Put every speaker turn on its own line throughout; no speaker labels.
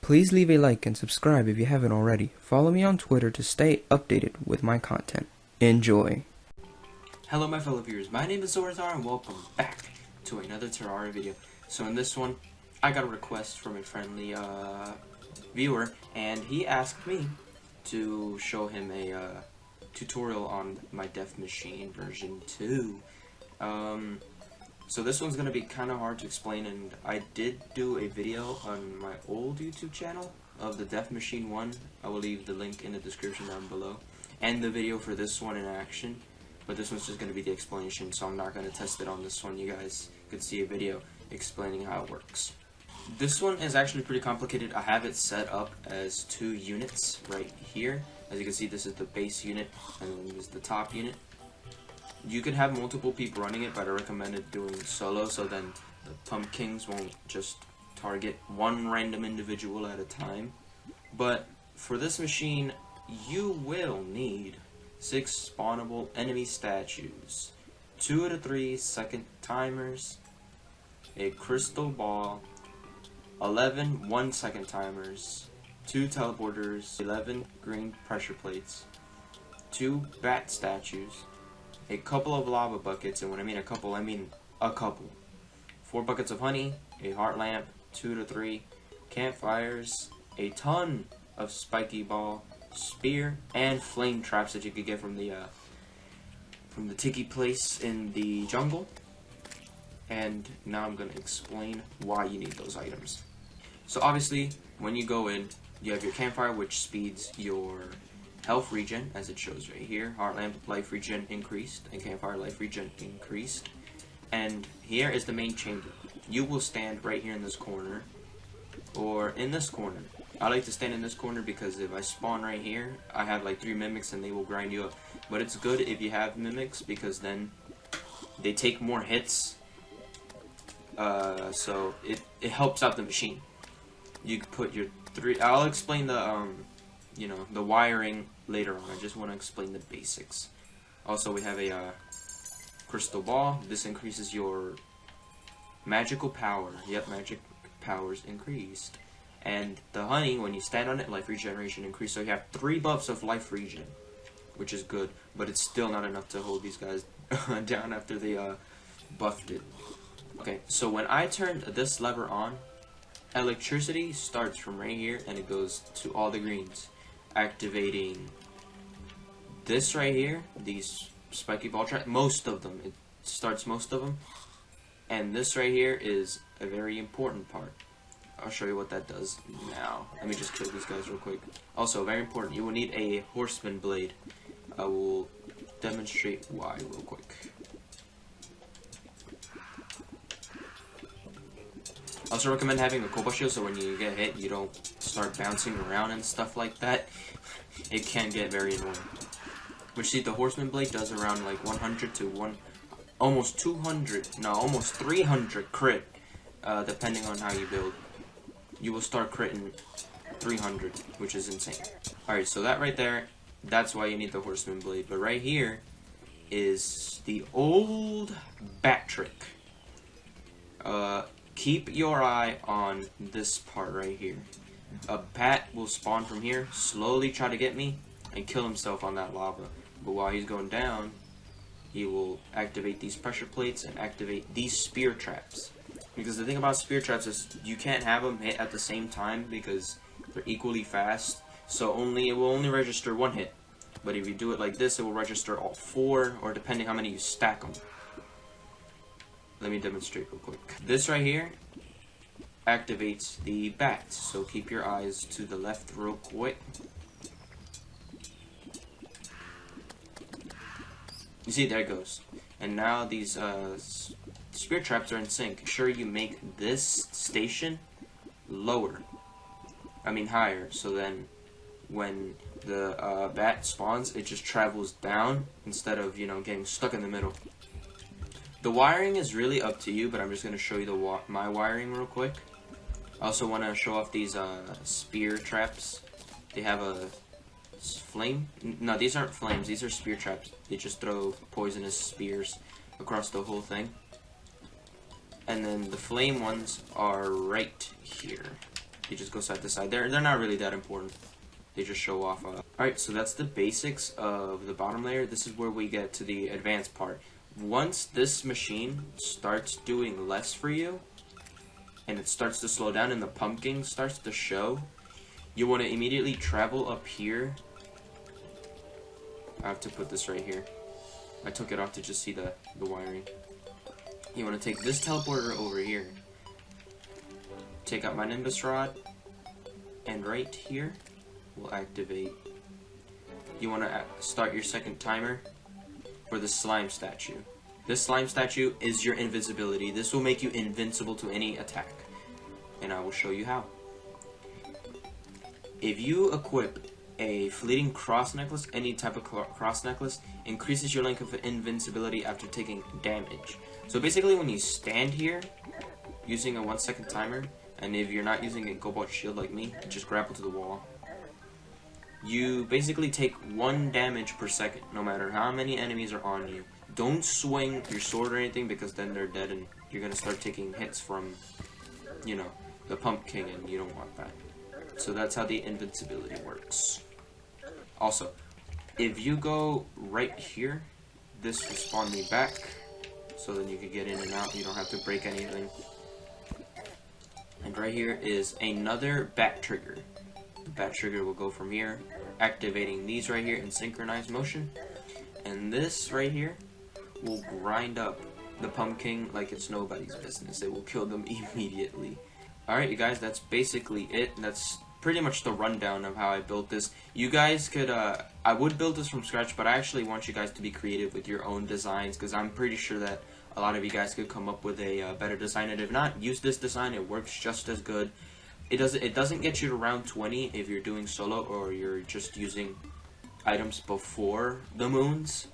Please leave a like and subscribe if you haven't already. Follow me on Twitter to stay updated with my content. Enjoy.
Hello my fellow viewers, my name is Zorazar and welcome back to another Terraria video. So in this one, I got a request from a friendly viewer, and he asked me to show him a tutorial on my Death Machine version 2. So this one's going to be kind of hard to explain, and I did do a video on my old YouTube channel of the Death Machine 1. I will leave the link in the description down below, and the video for this one in action. But this one's just going to be the explanation, so I'm not going to test it on this one. You guys could see a video explaining how it works. This one is actually pretty complicated. I have it set up as 2 units right here. As you can see, this is the base unit, and then this is the top unit. You could have multiple people running it, but I recommended doing solo, so then the pumpkins won't just target one random individual at a time. But for this machine, you will need 6 spawnable enemy statues, 2 to 3 second timers, a crystal ball, 11 1 second timers, 2 teleporters, 11 green pressure plates, 2 bat statues, a couple of lava buckets, and when I mean a couple, I mean a couple, 4 buckets of honey, a heart lamp, 2 to 3 campfires, a ton of spiky ball, spear, and flame traps that you could get from the tiki place in the jungle. And now I'm going to explain why you need those items. So obviously, when you go in, you have your campfire, which speeds your health regen, as it shows right here. Heart lamp life regen increased, and campfire life regen increased. And here is the main chamber. You will stand right here in this corner, or in this corner. I like to stand in this corner because if I spawn right here, I have like 3 mimics and they will grind you up. But it's good if you have mimics because then they take more hits. So it helps out the machine. You can put your 3. I'll explain the the wiring later on. I just want to explain the basics. Also, we have a crystal ball. This increases your magical power. Yep, magic powers increased. And the honey, when you stand on it, life regeneration increased. So you have 3 buffs of life regen, which is good, but it's still not enough to hold these guys down after they buffed it. Okay, so when I turned this lever on, electricity starts from right here and it goes to all the greens, activating this right here, these spiky ball traps, most of them. It starts most of them. And this right here is a very important part. I'll show you what that does now. Let me just kill these guys real quick. Also, very important, you will need a horseman blade. I will demonstrate why real quick. I also recommend having a cobalt shield so when you get hit, you don't start bouncing around and stuff like that. It can get very annoying. Which, see, the horseman blade does around like 100 to almost 200, no, almost 300 crit, depending on how you build. You will start critting 300, which is insane. Alright, so that right there, that's why you need the horseman blade. But right here is the old bat trick. Keep your eye on this part right here. A bat will spawn from here, slowly try to get me, and kill himself on that lava. But while he's going down, he will activate these pressure plates and activate these spear traps. Because the thing about spear traps is you can't have them hit at the same time because they're equally fast. So it will only register 1 hit. But if you do it like this, it will register all 4, or depending how many you stack them. Let me demonstrate real quick. This right here activates the bats, so keep your eyes to the left real quick. You see, there it goes. And now these spear traps are in sync. Sure, you make this station higher, so then when the bat spawns, it just travels down instead of, getting stuck in the middle. The wiring is really up to you, but I'm just going to show you my wiring real quick. I also want to show off these spear traps. They have a flame. No, these aren't flames. These are spear traps. They just throw poisonous spears across the whole thing. And then the flame ones are right here. They just go side to side. They're not really that important. They just show off. Alright, so that's the basics of the bottom layer. This is where we get to the advanced part. Once this machine starts doing less for you, and it starts to slow down and the pumpkin starts to show, you want to immediately travel up here. I have to put this right here. I took it off to just see the wiring. You want to take this teleporter over here. Take out my Nimbus Rod. And right here, we'll activate. You want to start your second timer for the slime statue. This slime statue is your invisibility. This will make you invincible to any attack. And I will show you how. If you equip a fleeting cross necklace, any type of cross necklace, increases your length of invincibility after taking damage. So basically when you stand here, using a 1 second timer, and if you're not using a cobalt shield like me, just grapple to the wall. You basically take 1 damage per second, no matter how many enemies are on you. Don't swing your sword or anything, because then they're dead and you're gonna start taking hits from, you know, the pumpkin, and you don't want that. So that's how the invincibility works. Also, if you go right here, this will spawn me back, so then you can get in and out. You don't have to break anything. And right here is another bat trigger. The bat trigger will go from here, activating these right here in synchronized motion. And this right here will grind up the pumpkin like it's nobody's business. It will kill them immediately. Alright, you guys, that's basically it. That's pretty much the rundown of how I built this. You guys could, I would build this from scratch, but I actually want you guys to be creative with your own designs, because I'm pretty sure that a lot of you guys could come up with a better design, and if not, use this design. It works just as good. It doesn't get you to round 20 if you're doing solo or you're just using items before the moons,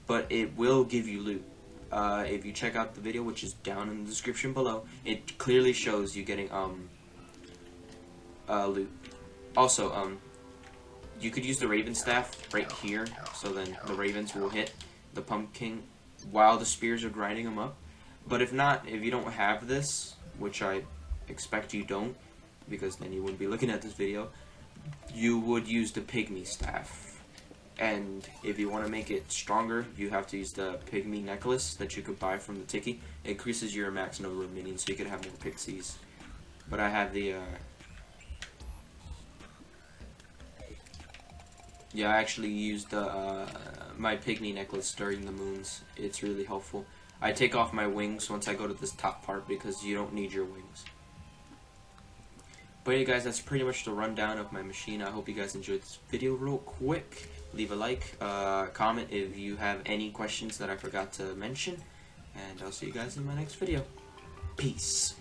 but it will give you loot. If you check out the video, which is down in the description below, it clearly shows you getting loot. Also, you could use the raven staff right here, so then the ravens will hit the pumpkin while the spears are grinding them up. But if not, if you don't have this, which I expect you don't, because then you wouldn't be looking at this video, you would use the pygmy staff. And if you want to make it stronger, you have to use the pygmy necklace that you could buy from the Tiki. It increases your max number of minions, so you could have more pixies. But I have the yeah, I actually used my pygmy necklace during the moons. It's really helpful. I take off my wings once I go to this top part, because you don't need your wings. But yeah, guys, that's pretty much the rundown of my machine. I hope you guys enjoyed this video real quick. Leave a like, comment if you have any questions that I forgot to mention, and I'll see you guys in my next video. Peace.